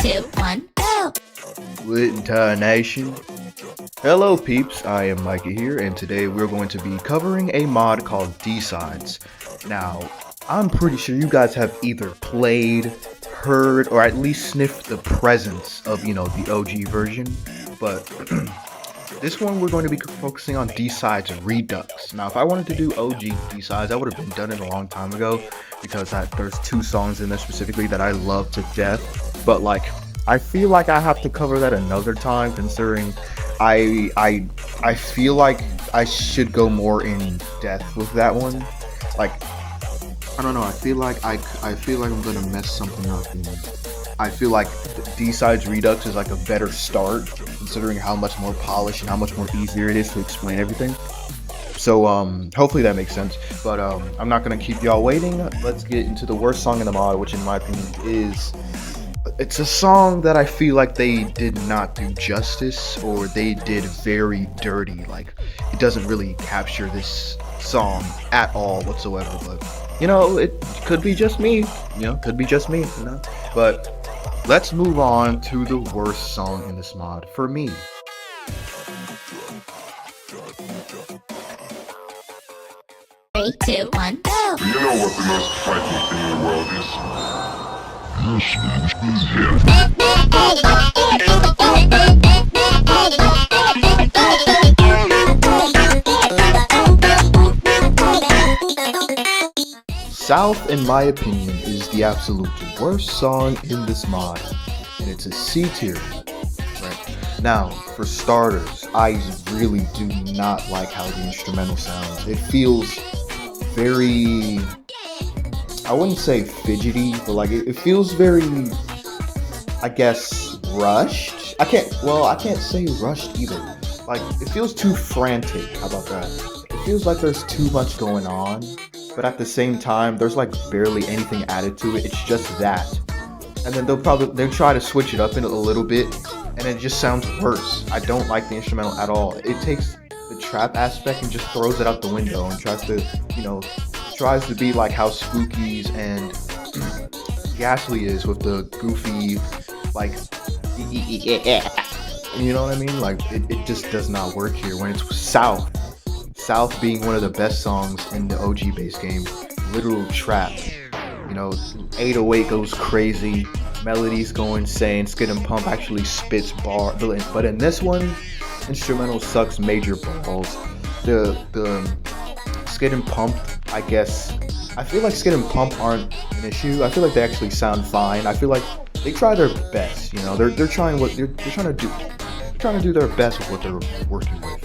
2, 1, go! Lit Nation. Hello peeps, I am Mykah here, and today we're going to be covering a mod called D-Sides. Now, I'm pretty sure you guys have either played, heard, or at least sniffed the presence of, the OG version, but this one we're going to be focusing on D-Sides Redux. Now, if I wanted to do OG D-Sides, I would have done it a long time ago, because there's 2 songs in there specifically that I love to death, but I feel like I have to cover that another time, considering I feel like I should go more in depth with that one. I don't know. I feel like I'm gonna mess something up. I feel like D-Sides Redux is a better start, considering how much more polished and how much more easier it is to explain everything. So hopefully that makes sense. But I'm not gonna keep y'all waiting. Let's get into the worst song in the mod, which in my opinion is. It's a song that I feel like they did not do justice, or they did very dirty. It doesn't really capture this song at all whatsoever. But it could be just me. But let's move on to the worst song in this mod for me. 3, 2, 1, go! Do you know what the most frightening thing in the world is? South, in my opinion, is the absolute worst song in this mod, and it's a C tier. Right now, for starters, I really do not like how the instrumental sounds. It feels very, I wouldn't say fidgety, but it feels very, I guess, rushed. I can't say rushed either. It feels too frantic. How about that? It feels like there's too much going on, but at the same time, there's barely anything added to it. It's just that. And then they'll try to switch it up in a little bit, and it just sounds worse. I don't like the instrumental at all. It takes the trap aspect and just throws it out the window and tries to be like how Spooky's and Ghastly is with the goofy, you know what I mean? It just does not work here when it's South being one of the best songs in the OG base game. Literal trap. 808 goes crazy, melodies go insane, Skid and Pump actually spits bar, but in this one, instrumental sucks major balls. The Skid and Pump, I guess, I feel like Skid and Pump aren't an issue. I feel like they actually sound fine. I feel like they try their best. They're trying to do their best with what they're working with.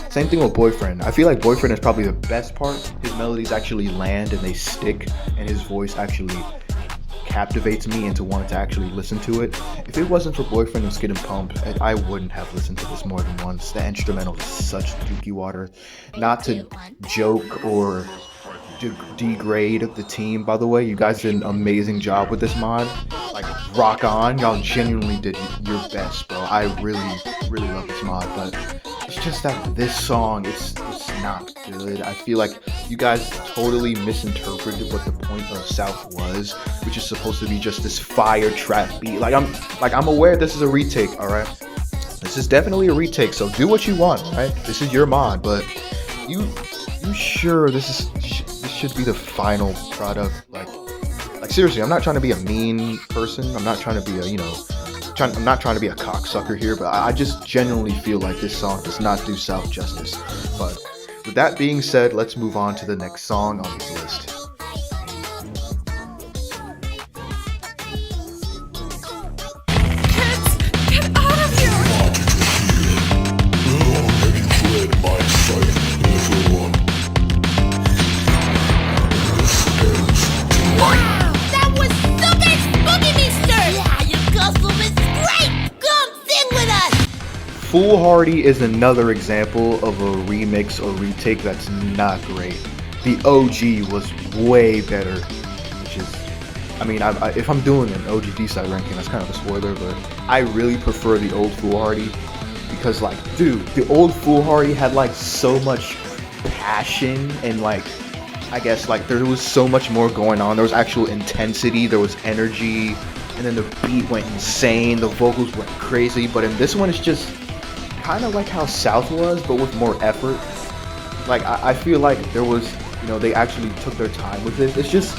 Same thing with Boyfriend. I feel like Boyfriend is probably the best part. His melodies actually land and they stick, and his voice actually captivates me into wanting to actually listen to it. If it wasn't for Boyfriend and Skid and Pump, I wouldn't have listened to this more than once. The instrumental is such dookie water. Not to joke or degrade the team, by the way. You guys did an amazing job with this mod. Rock on. Y'all genuinely did your best, bro. I really love this mod, but it's just that this song, it's not good. I feel like you guys totally misinterpreted what the point of South was, which is supposed to be just this fire trap beat. I'm aware this is a retake, alright? This is definitely a retake, so do what you want, right? This is your mod, but you sure this should be the final product? Seriously, I'm not trying to be a mean person. I'm not trying to be I'm not trying to be a cocksucker here, but I just genuinely feel like this song does not do South justice. But with that being said, let's move on to the next song on this list. Get out of here! Wow! That was super spooky, mister! Yeah, your costume is great! Come sing with us! Foolhardy is another example of a remix or retake that's not great. The OG was way better, which is, if I'm doing an OG D-side ranking, that's kind of a spoiler, but I really prefer the old Foolhardy, because dude, the old Foolhardy had so much passion and I guess there was so much more going on. There was actual intensity, there was energy, and then the beat went insane, the vocals went crazy. But in this one, it's just kind of like how South was, but with more effort. Like I feel like there was, they actually took their time with it. It's just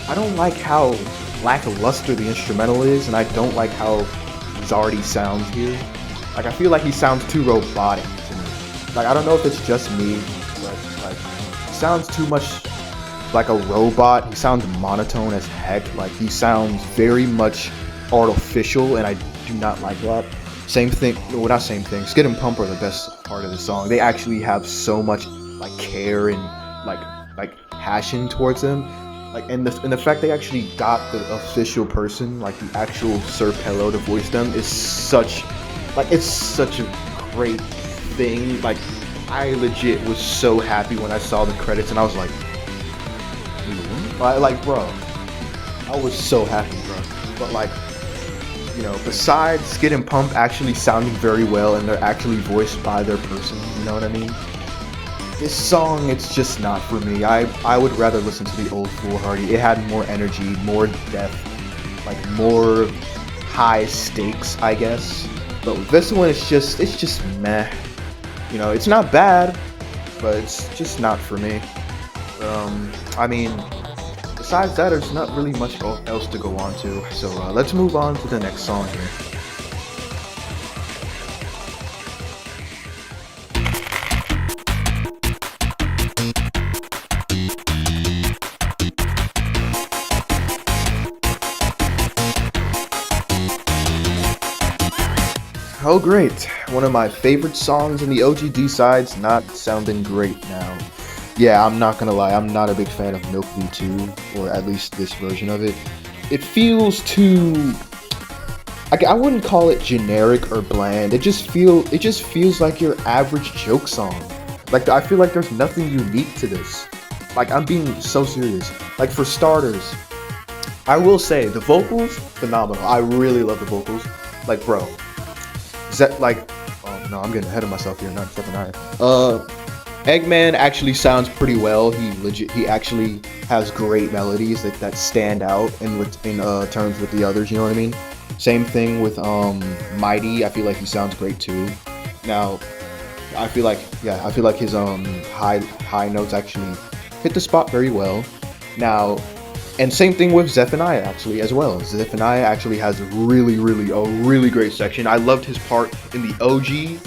I don't like how lackluster the instrumental is, and I don't like how Zardy sounds here. Like I feel like he sounds too robotic to me. Like I don't know if it's just me, but like he sounds too much like a robot. He sounds monotone as heck. Like he sounds very much artificial, and I do not like that. Same thing, well, not same thing. Skid and Pump are the best part of the song. They actually have so much like care and like passion towards them. Like and the fact they actually got the official person, like the actual Sir Pello to voice them is such a great thing. Like I legit was so happy when I saw the credits, and I was like, bro, I was so happy, bro. But like, besides Skid and Pump actually sounding very well and they're actually voiced by their person, you know what I mean? This song, it's just not for me. I would rather listen to the old Foolhardy. It had more energy, more depth, like more high stakes, I guess. But with this one, it's just meh. It's not bad, but it's just not for me. I mean, besides that, there's not really much else to go on to. So let's move on to the next song here. Oh great, one of my favorite songs in the OG D-sides not sounding great now. Yeah, I'm not gonna lie, I'm not a big fan of Milk V2, or at least this version of it. It feels too... I wouldn't call it generic or bland, it just feels like your average joke song. Like, I feel like there's nothing unique to this. Like, I'm being so serious. Like, for starters, I will say, the vocals, phenomenal. I really love the vocals. Like, bro. Is that like, oh no, I'm getting ahead of myself here, not stepping higher. Eggman actually sounds pretty well. He actually has great melodies that stand out in terms with the others, you know what I mean? Same thing with Mighty. I feel like he sounds great too. Now, I feel like his high notes actually hit the spot very well. Now, and same thing with Zephaniah actually as well. Zephaniah actually has a really great section. I loved his part in the OG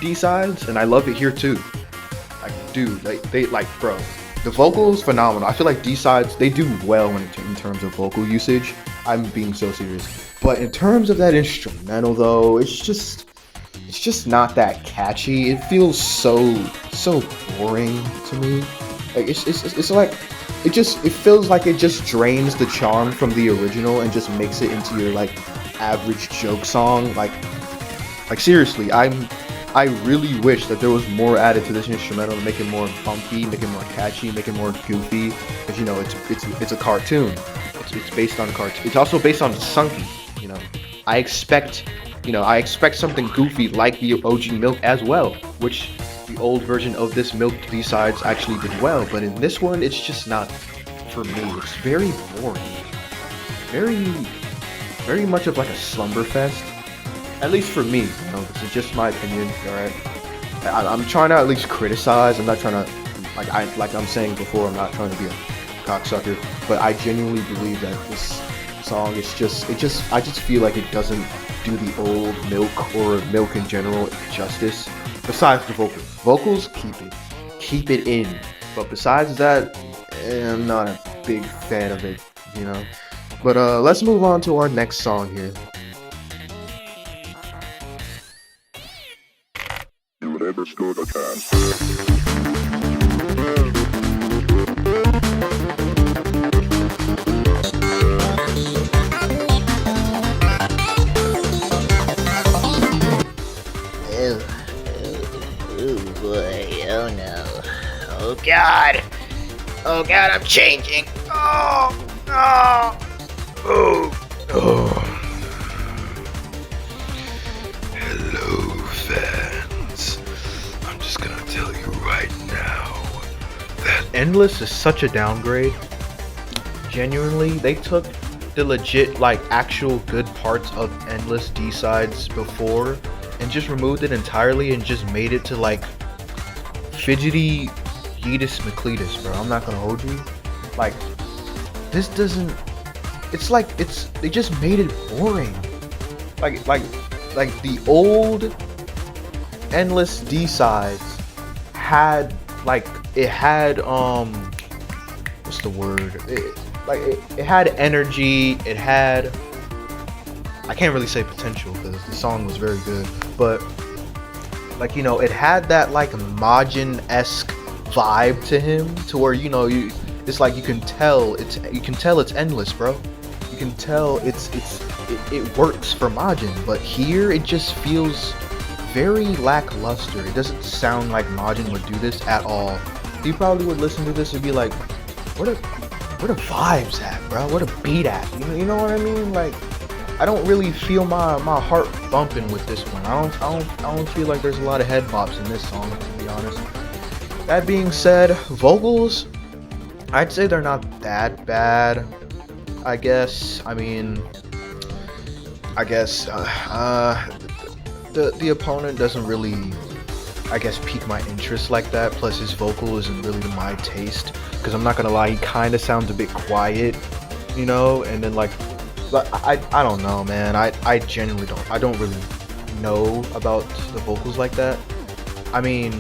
D-sides, and I love it here too. Like, dude, they bro, the vocals phenomenal. I feel like D-sides, they do well in terms of vocal usage. I'm being so serious. But in terms of that instrumental though, it's just not that catchy. It feels so boring to me. Like it's like it feels like it just drains the charm from the original and just makes it into your like average joke song. Like seriously, I really wish that there was more added to this instrumental to make it more funky, make it more catchy, make it more goofy. Because it's a cartoon. It's based on a cartoon. It's also based on Sunky. I expect something goofy like the OG Milk as well, which the old version of this Milk B-sides actually did well, but in this one, it's just not for me. It's very boring. Very much of like a slumber fest. At least for me, this is just my opinion, alright? I'm trying to at least criticize. I'm not trying to, like I'm saying before, I'm not trying to be a cocksucker, but I genuinely believe that this song is I just feel like it doesn't do the old Milk or Milk in general justice. Besides the vocals, keep it in. But besides that, I'm not a big fan of it, But let's move on to our next song here. You never stood a chance. Oh boy, oh no. Oh god, I'm changing. Oh. Hello, fans. I'm just gonna tell you right now that Endless is such a downgrade. Genuinely, the legit like actual good parts of Endless D-sides before and just removed it entirely and just made it to like fidgety Yeetus McCletus, bro. I'm not gonna hold you. Like, this doesn't. It's like they just made it boring. Like the old Endless D-sides had it had what's the word? It had energy. It had, I can't really say potential because the song was very good, but like, you know, it had that like Majin-esque vibe to him, to where, you know, it's like you can tell it's Endless, bro. You can tell it works for Majin, but here it just feels very lackluster. It doesn't sound like Majin would do this at all. He probably would listen to this and be like, where the vibes at, bro? Where the beat at? You know what I mean? Like, I don't really feel my heart bumping with this one. I don't feel like there's a lot of head bops in this song, to be honest. That being said, vocals, I'd say they're not that bad. I guess. I mean, I guess the opponent doesn't really, I guess, pique my interest like that. Plus, his vocal isn't really to my taste. Because I'm not gonna lie, he kind of sounds a bit quiet, you know. And then like, but I don't know, man. I genuinely don't really know about the vocals like that. I mean,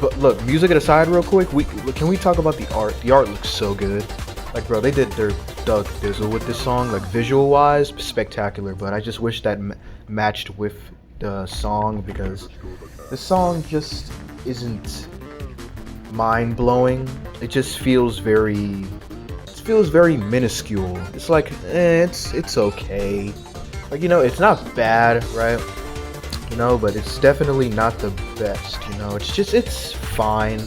but look, music aside, real quick, can we talk about the art? The art looks so good. Like, bro, they did their Doug Dizzle with this song. Like, visual wise, spectacular. But I just wish that matched with the song, because the song just isn't mind blowing. It just feels very minuscule. It's like, it's okay. Like, you know, it's not bad, right? You know, but it's definitely not the best, you know. It's fine.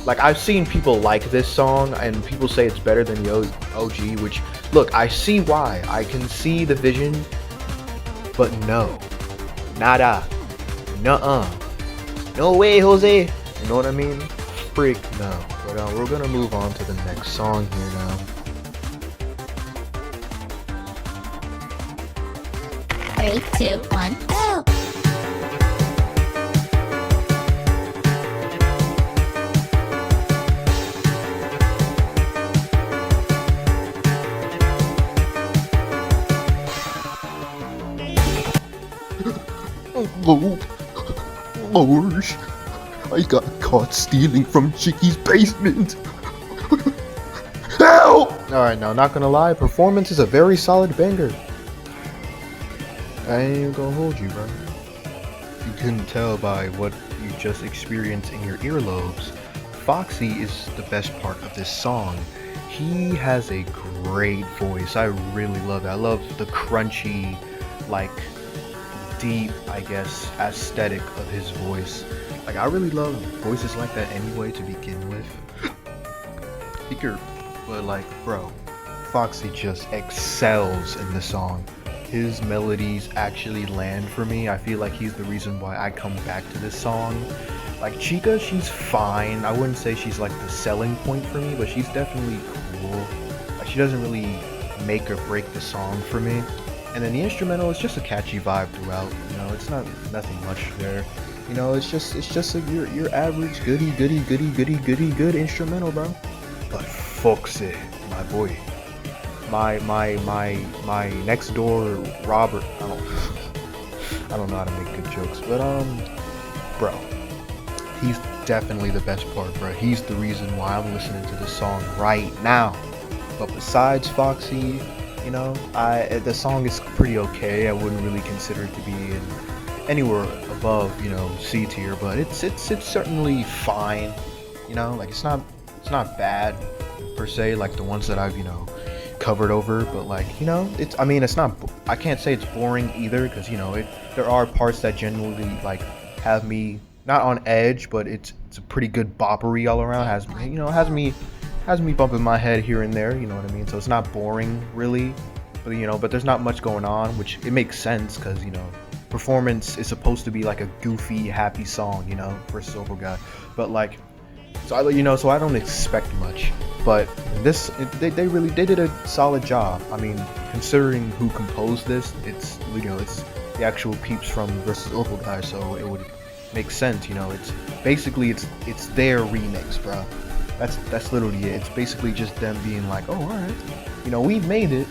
Like, I've seen people like this song, and people say it's better than the OG, which, look, I see why. I can see the vision, but no. Nada. Nuh-uh. No way, Jose. You know what I mean? Freak no. But we're gonna move on to the next song here now. 3, 2, 1, go! Oh, Lord, I got caught stealing from Chicky's basement. Help! Alright, now, not gonna lie, performance is a very solid banger. I ain't even gonna hold you, bro. If you couldn't tell by what you just experienced in your earlobes, Foxy is the best part of this song. He has a great voice. I really love that. I love the crunchy, like, deep, I guess, aesthetic of his voice. Like, I really love voices like that anyway to begin with. But like, bro, Foxy just excels in the song. His melodies actually land for me. I feel like he's the reason why I come back to this song. Like, Chica, she's fine. I wouldn't say she's like the selling point for me, but she's definitely cool. Like, she doesn't really make or break the song for me. And then the instrumental is just a catchy vibe throughout. You know, it's nothing much there. You know, it's just your average good instrumental, bro. But Foxy, my boy, my next door Robert. I don't know how to make good jokes, but bro, he's definitely the best part, bro. He's the reason why I'm listening to this song right now. But besides Foxy, you know, the song is pretty okay. I wouldn't really consider it to be anywhere above, you know, C tier, but it's certainly fine. You know, like, it's not bad per se, like the ones that I've, you know, covered over. But like, you know, it's not. I can't say it's boring either, because, you know, there are parts that genuinely like have me not on edge, but it's a pretty good boppery all around. Has me bumping my head here and there, you know what I mean? So it's not boring, really, but, you know, but there's not much going on, which it makes sense, because, you know, Performance is supposed to be like a goofy, happy song, you know, for a Sober Guy. But like, so I don't expect much. But they really did a solid job. I mean, considering who composed this, it's the actual peeps from Versus Opal guys, so it would make sense. It's basically it's their remix, bro. That's literally it. It's basically just them being like, oh, all right, we made it.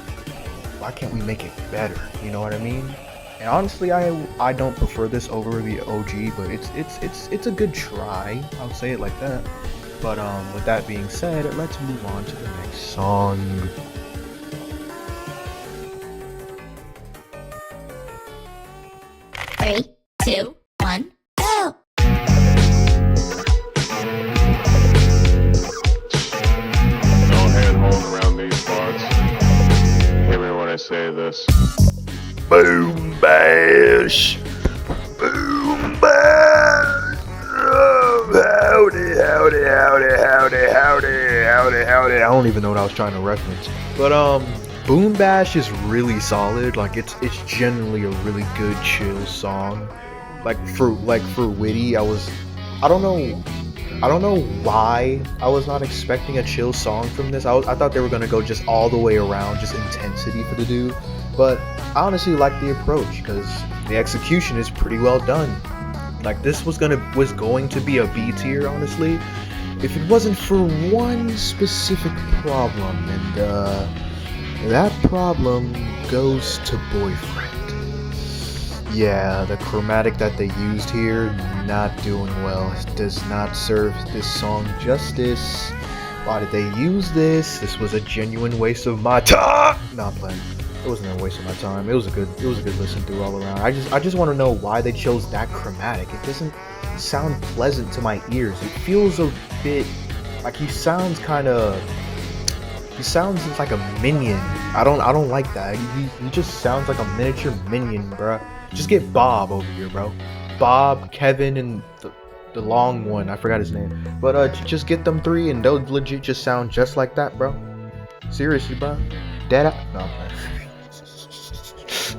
Why can't we make it better? You know what I mean? And honestly, I don't prefer this over the OG, but it's a good try. I'll say it like that. But with that being said, let's move on to the next song. Three, two, one, go! No hand-holding around these parts. Hear me when I say this. Boom bash. Boom bash. Howdy, howdy, howdy, howdy, howdy, howdy, howdy. I don't even know what I was trying to reference. But Boom Bash is really solid. Like it's generally a really good chill song. Like for Witty, I don't know why I was not expecting a chill song from this. I thought they were gonna go just all the way around, just intensity for the dude. But I honestly like the approach because the execution is pretty well done. Like this was going to be a B tier, honestly, if it wasn't for one specific problem, and that problem goes to Boyfriend. Yeah, the chromatic that they used here, not doing well. It does not serve this song justice. Why did they use this? This was a genuine waste of my time. Nah, I'm playing. It wasn't a waste of my time. It was a good listen through all around. I just want to know why they chose that chromatic. It doesn't sound pleasant to my ears. It feels a bit like he sounds like a minion. I don't like that. He just sounds like a miniature minion, bruh. Just get Bob over here, bro. Bob, Kevin, and the long one. I forgot his name. But just get them three, and they'll legit just sound just like that, bro. Seriously, bro. No, I'm playing.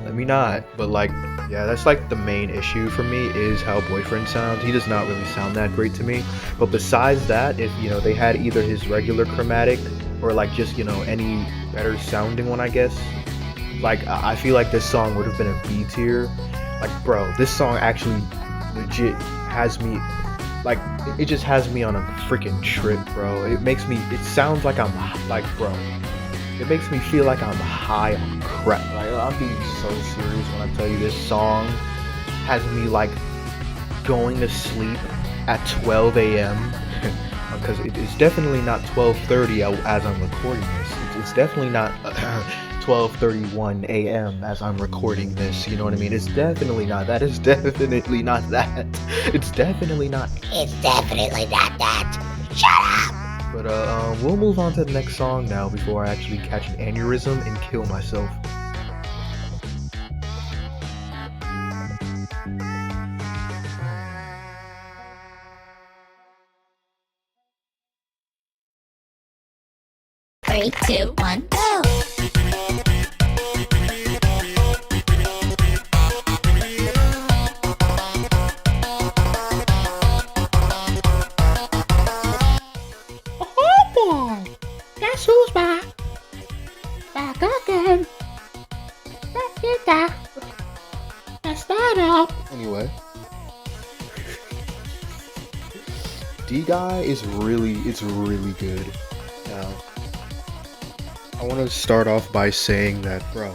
Let me not. But like, yeah, that's like the main issue for me is how Boyfriend sounds. He does not really sound that great to me. But besides that, if they had either his regular chromatic or like just any better sounding one, I guess. Like I feel like this song would have been a B tier. Like, bro, this song actually legit has me like it just has me on a freaking trip, bro. It sounds like I'm like, bro. It makes me feel like I'm high on crap. Like, I'm being so serious when I tell you this song has me like going to sleep at 12 a.m. because it's definitely not 12:30 as I'm recording this. It's definitely not 12:31 a.m. as I'm recording this. You know what I mean? It's definitely not that. It's definitely not that. It's definitely not. It's definitely not that. Shut up! But we'll move on to the next song now before I actually catch an aneurysm and kill myself. Three, two, one, go! Guess who's back? Back again. Let's get that. Let's start up. Anyway, D Guy is really good. Now, I want to start off by saying that, bro,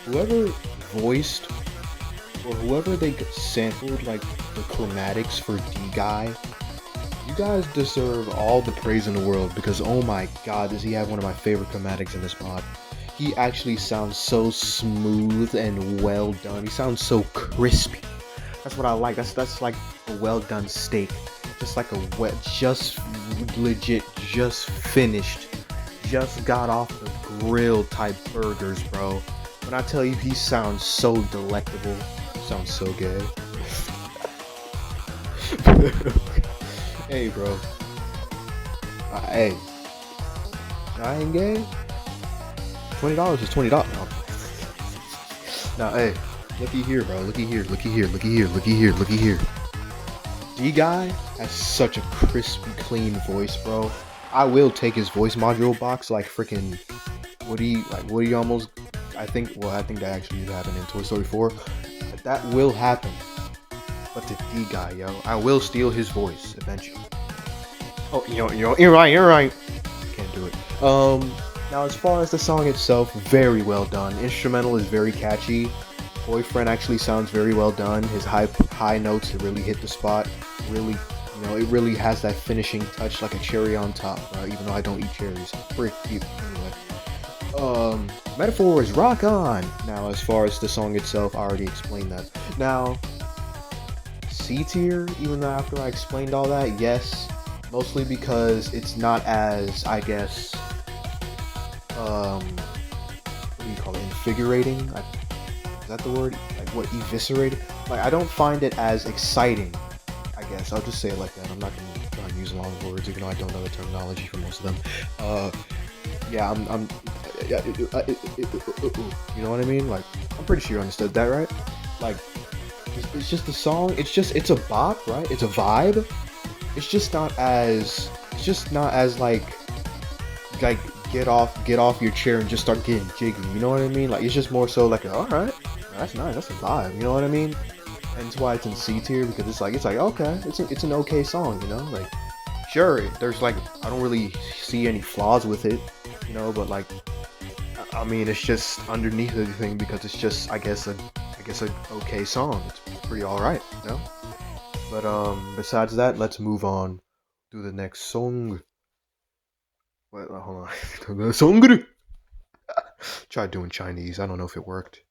whoever voiced or whoever they sampled like the chromatics for D Guy, you guys deserve all the praise in the world because oh my god, does he have one of my favorite chromatics in this mod. He actually sounds so smooth and well done. He sounds so crispy. That's what I like. That's like a well done steak. Just like a just legit, just finished, just got off the grill type burgers, bro. When I tell you he sounds so delectable, sounds so good. Hey, bro. Hey. I ain't gay. $20 is $20. Now, hey, looky here, bro. Looky here. D Guy has such a crispy, clean voice, bro. I will take his voice module box like freaking Woody almost. I think that actually happened in Toy Story 4. But that will happen. But the D guy, yo, I will steal his voice eventually. Oh, you're right. Can't do it. Now as far as the song itself, very well done. Instrumental is very catchy. Boyfriend actually sounds very well done. His high notes really hit the spot. Really, it really has that finishing touch like a cherry on top. Even though I don't eat cherries, pretty cute. Anyway, metaphor is rock on. Now as far as the song itself, I already explained that. Now, C tier. Even though after I explained all that, yes, mostly because it's not as, I guess, what do you call it? Invigorating. Is that the word? Like what? Eviscerated? Like I don't find it as exciting. I guess I'll just say it like that. I'm not gonna try and use long words, even though I don't know the terminology for most of them. Yeah, you know what I mean? Like I'm pretty sure you understood that, right? Like it's just a song. It's a bop, right? It's a vibe. It's just not as like get off your chair and just start getting jiggy. You know what I mean? Like it's just more so like alright, that's nice, that's a vibe. You know what I mean? And that's why it's in C tier, because it's like okay, it's an okay song. You know, like sure, there's like I don't really see any flaws with it. You know, but like I mean, it's just underneath everything because it's just I guess an okay song. It's pretty alright, you know. But besides that, let's move on to the next song. Wait, hold on. The song. Tried doing Chinese. I don't know if it worked.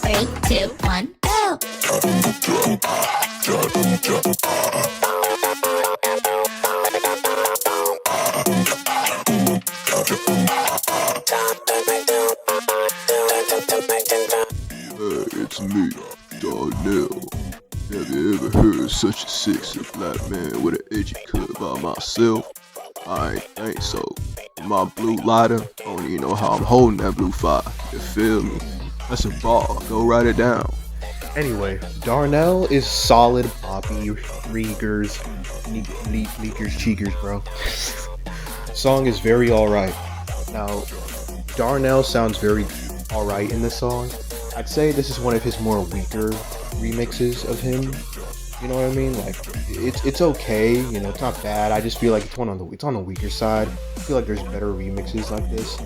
Three, two, one, go! It's me, Darnell. Never ever heard such a sexy black man with an edgy cut by myself. I ain't think so. My blue lighter, I don't even know how I'm holding that blue fire. You feel me? That's a bar. Go write it down. Anyway, Darnell is solid boppy, Reegers, leakers, cheekers, bro. Song is very alright. Now, Darnell sounds very alright in this song. I'd say this is one of his more weaker remixes of him. You know what I mean? Like, it's okay. You know, it's not bad. I just feel like it's on the weaker side. I feel like there's better remixes like this,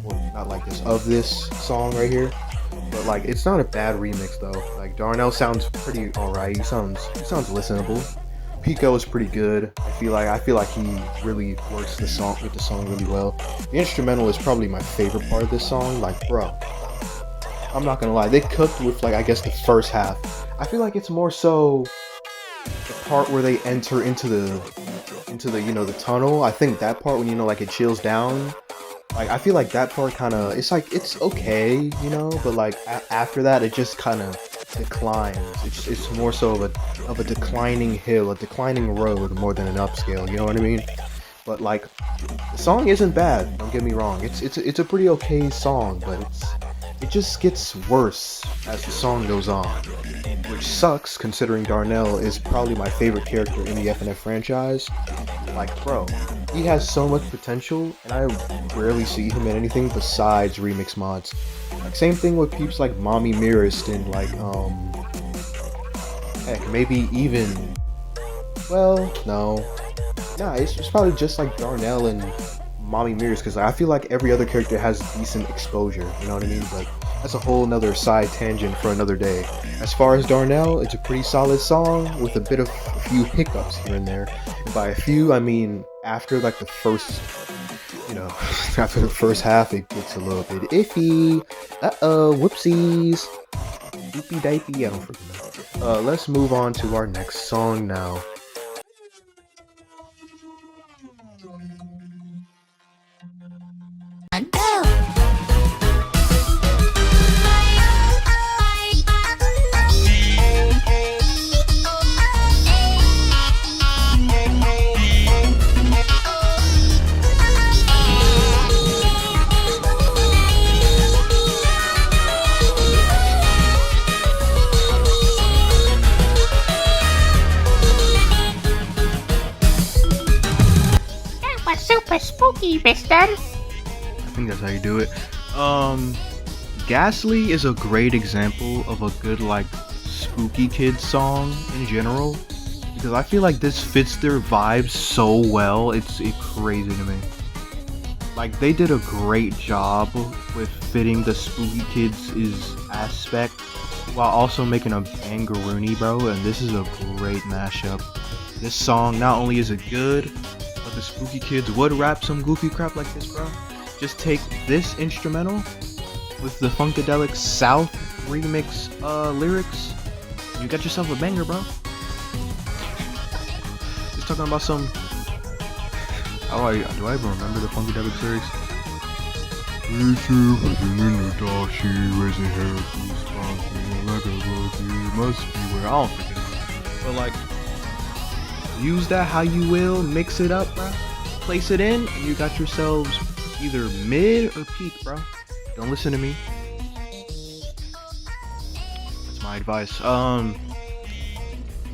or not like this, of this song right here. But like, it's not a bad remix though. Like Darnell sounds pretty alright. He sounds listenable. Pico is pretty good. I feel like he really works the song really well. The instrumental is probably my favorite part of this song. Like, bro, I'm not gonna lie, they cooked with like I guess the first half. I feel like it's more so the part where they enter into the the tunnel. I think that part when like it chills down. Like I feel like that part kind of it's okay, but like after that it just kind of declines. It's more so of a declining hill, a declining road more than an upscale. You know what I mean? But like the song isn't bad. Don't get me wrong. It's a pretty okay song, but it just gets worse as the song goes on, which sucks considering Darnell is probably my favorite character in the FNF franchise. Like, bro, he has so much potential, and I rarely see him in anything besides remix mods. Like, same thing with peeps like Mommy Mirrorist and like, heck, maybe even, well, no. Nah, it's probably just like Darnell and Mommy Mirrors, because I feel like every other character has decent exposure, you know what I mean? But that's a whole nother side tangent for another day. As far as Darnell, it's a pretty solid song with a few hiccups here and there. And by a few, I mean after like the first, after the first half, it gets a little bit iffy. Whoopsies. Doopy dipey, I don't freaking know. Let's move on to our next song now. And go! spooky, mister. I think that's how you do it. Ghastly is a great example of a good like spooky kid song in general, because I feel like this fits their vibes so well. It's crazy to me. Like they did a great job with fitting the spooky kids' aspect while also making a bangaroony, bro. And this is a great mashup. This song, not only is it good, but the spooky kids would rap some goofy crap like this, bro. Just take this instrumental with the Funkadelic South remix lyrics, you got yourself a banger, bro. Just talking about some. Do I even remember the Funkadelic series? Must be where I don't freaking know. But like, use that how you will, mix it up, bro. Place it in, and you got yourselves either mid or peak, bro. Don't listen to me. That's my advice. The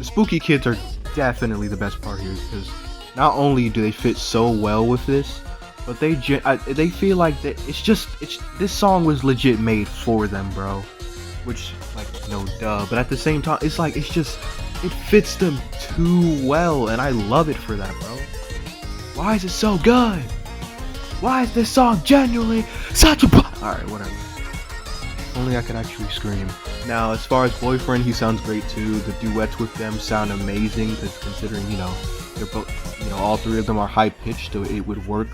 spooky kids are definitely the best part here, because not only do they fit so well with this, but they feel like that this song was legit made for them, bro. Which, like, no duh, but at the same time, it fits them too well, and I love it for that, bro. Why is it so good? Why is this song genuinely such a alright, whatever. Only I could actually scream. Now, as far as Boyfriend, he sounds great too. The duets with them sound amazing, because considering, they're both, all three of them are high pitched, so it would work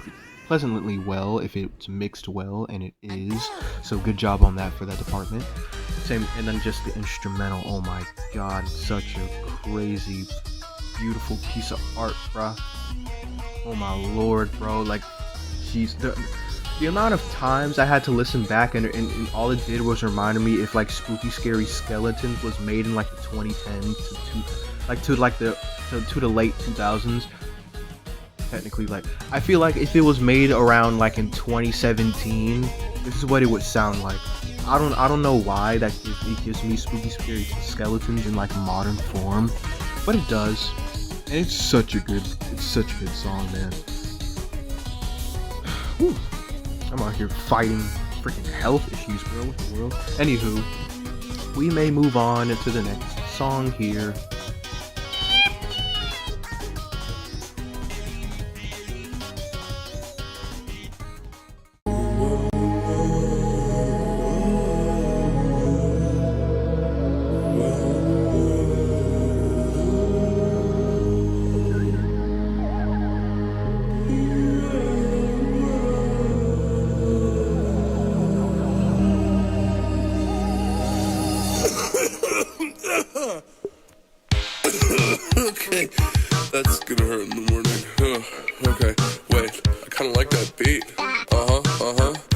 pleasantly well if it's mixed well, and it is. So good job on that for that department. Same, and then just the instrumental. Oh my god, such a crazy, beautiful piece of art, bruh. Oh my lord, bro. Like, jeez, the amount of times I had to listen back and all it did was remind me if like Spooky Scary Skeletons was made in like the 2010s to the late 2000s. Technically, like, I feel like if it was made around like in 2017, this is what it would sound like. I don't know why it gives me Spooky Scary Skeletons in like modern form, but it does, and it's such a good song, man. Whew. I'm out here fighting freaking health issues, bro, with the world. Anywho, we may move on to the next song here. Okay, that's gonna hurt in the morning. Okay, wait, I kinda like that beat.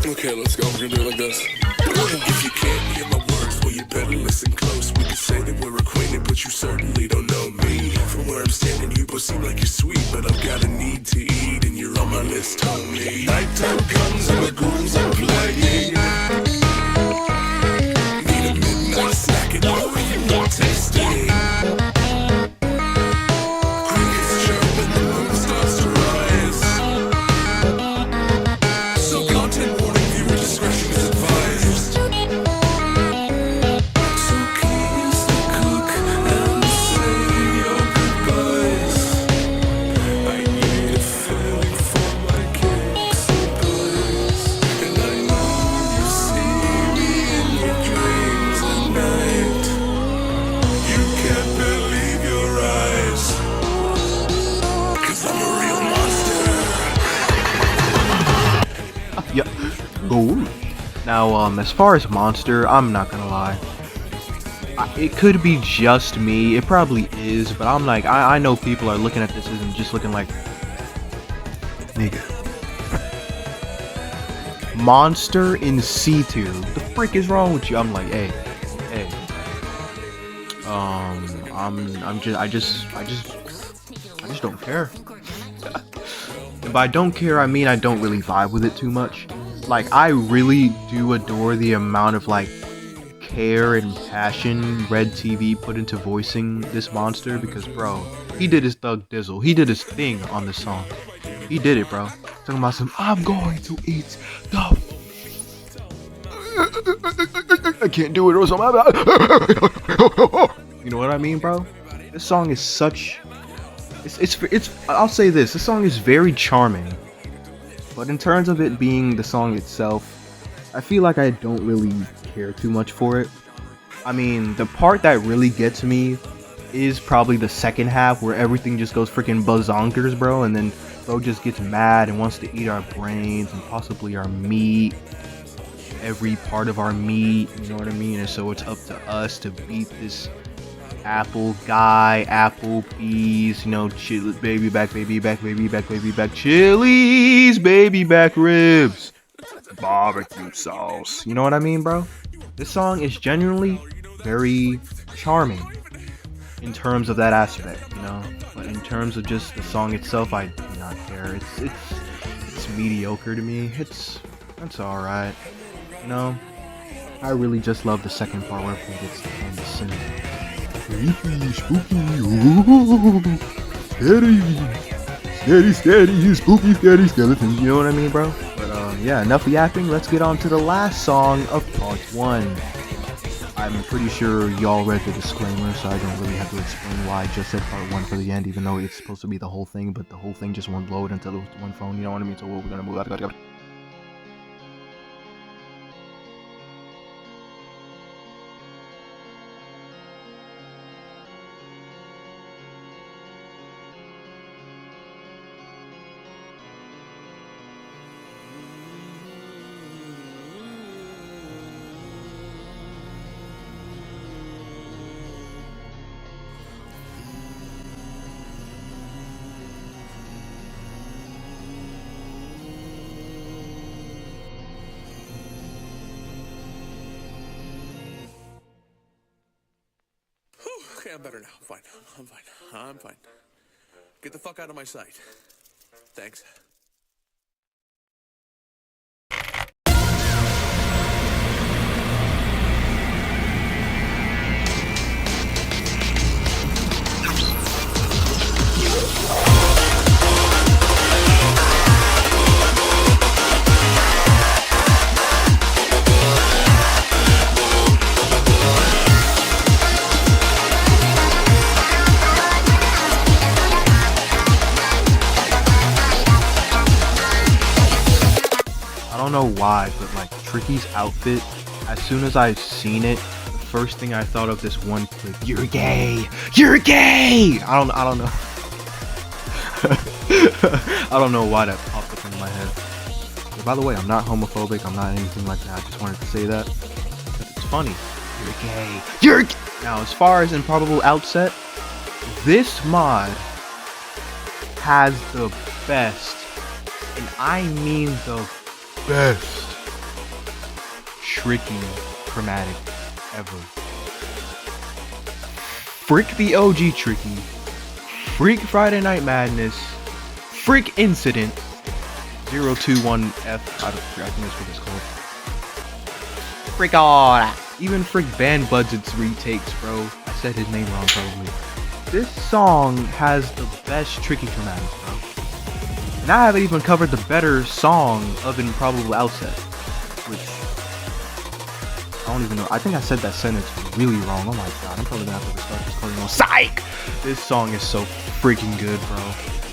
Okay, let's go, we're gonna do it like this. If you can't hear my words, well you better listen close. We could say that we're acquainted, but you certainly don't know me. From where I'm standing, you both seem like you're sweet, but I've got a need to eat, and you're on my list, Tony. Nighttime comes and the goons are playing. Need a midnight snack and all you want tasting. Yep. Ooh. Now, as far as Monster, I'm not gonna lie. It could be just me. It probably is, but I'm like, I know people are looking at this and just looking like, nigga. Monster in C tier. The frick is wrong with you? I'm like, hey. I just don't care. And by don't care, I mean I don't really vibe with it too much. Like, I really do adore the amount of like care and passion Red TV put into voicing this monster, because bro, he did his thug dizzle. He did his thing on this song. He did it, bro. Talking about some, I'm going to eat the. I can't do it or something. You know what I mean, bro? This song is such. It's. I'll say this. This song is very charming, but in terms of it being the song itself, I feel like I don't really care too much for it. I mean, the part that really gets me is probably the second half where everything just goes freaking bazonkers, bro, and then bro just gets mad and wants to eat our brains and possibly our meat, every part of our meat, you know what I mean? And so it's up to us to beat this apple guy, Applebee's, you know, baby back, baby back, baby back, baby back, Chili's, baby back ribs, barbecue sauce. You know what I mean, bro? This song is genuinely very charming in terms of that aspect, you know. But in terms of just the song itself, I do not care. It's mediocre to me. It's alright, you know. I really just love the second part where he gets to end the sin. Creepy, spooky, ooh, scary, spooky, scary skeleton. You know what I mean, bro? But yeah, enough yapping. Let's get on to the last song of part 1. I'm pretty sure y'all read the disclaimer, so I don't really have to explain why I just said part 1 for the end, even though it's supposed to be the whole thing, but the whole thing just won't load until the one phone, you know what I mean? So we're gonna move out. Okay, I'm better now. I'm fine. Get the fuck out of my sight. Thanks. I don't know why, but like Tricky's outfit, as soon as I seen it, the first thing I thought of this one clip, you're gay! You're gay! I don't know. I don't know why that popped up in my head. But by the way, I'm not homophobic, I'm not anything like that, I just wanted to say that. Because it's funny. You're gay. You're gay! Now, as far as Improbable Outset, this mod has the best, and I mean the best tricky chromatic ever. Freak the OG Tricky, Freak Friday Night Madness, Freak Incident 021F, I think that's what it's called. Freak all that. Even Freak Band Buds its retakes, bro. I said his name wrong probably. This song has the best tricky chromatics, bro. And I haven't even covered the better song of Improbable Outset, which I don't even know. I think I said that sentence really wrong. Oh my god, I'm probably gonna have to restart this recording. Oh, psych! This song is so freaking good, bro.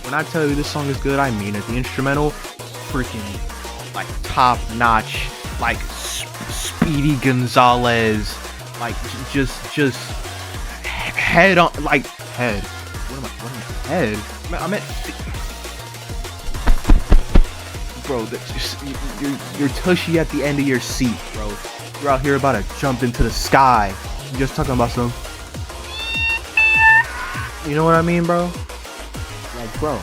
When I tell you this song is good, I mean it. The instrumental, freaking like top notch, like Speedy Gonzalez, like just head on, like head. What am I? Head? I meant. Bro, that's just, you're tushy at the end of your seat, bro. You're out here about to jump into the sky. You're just talking about some. You know what I mean, bro? Like, bro,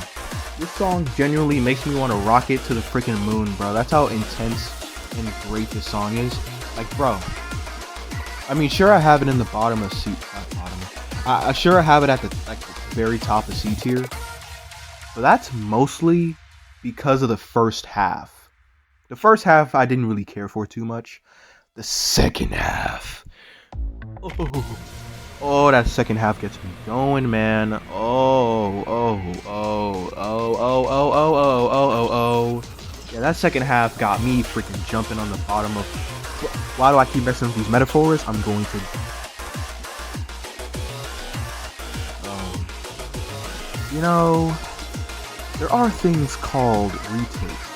this song genuinely makes me want to rocket to the freaking moon, bro. That's how intense and great this song is. Like, bro. I mean, sure, I have it in the bottom of C. Not bottom. I sure I have it at the very top of C tier. But that's mostly because of the first half. The first half I didn't really care for too much. The second half. Oh, Oh, that second half gets me going, man. Oh. Yeah, that second half got me freaking jumping on the bottom of... Why do I keep messing with these metaphors? I'm going to... You know, there are things called retakes.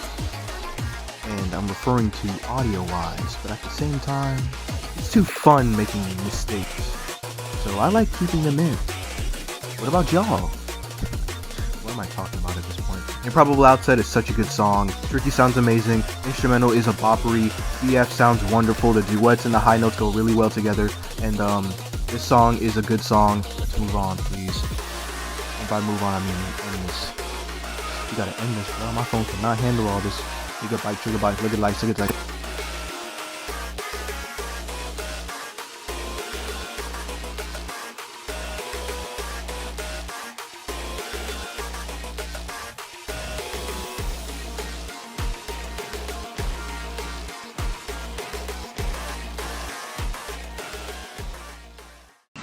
And I'm referring to audio-wise, but at the same time, it's too fun making mistakes. So I like keeping them in. What about y'all? What am I talking about at this point? Improbable Outset is such a good song. Tricky sounds amazing. Instrumental is a boppery. CF sounds wonderful. The duets and the high notes go really well together. And this song is a good song. Let's move on, please. And by move on, I mean end this. You gotta end this, bro. My phone cannot handle all this. Gigabyte, look at lights, look at like.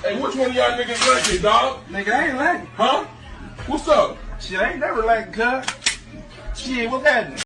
Hey, which one of y'all niggas like it, dog? Nigga, I ain't lagging. Huh? What's up? Shit, I ain't never lagging, cuz. Shit, what's happening?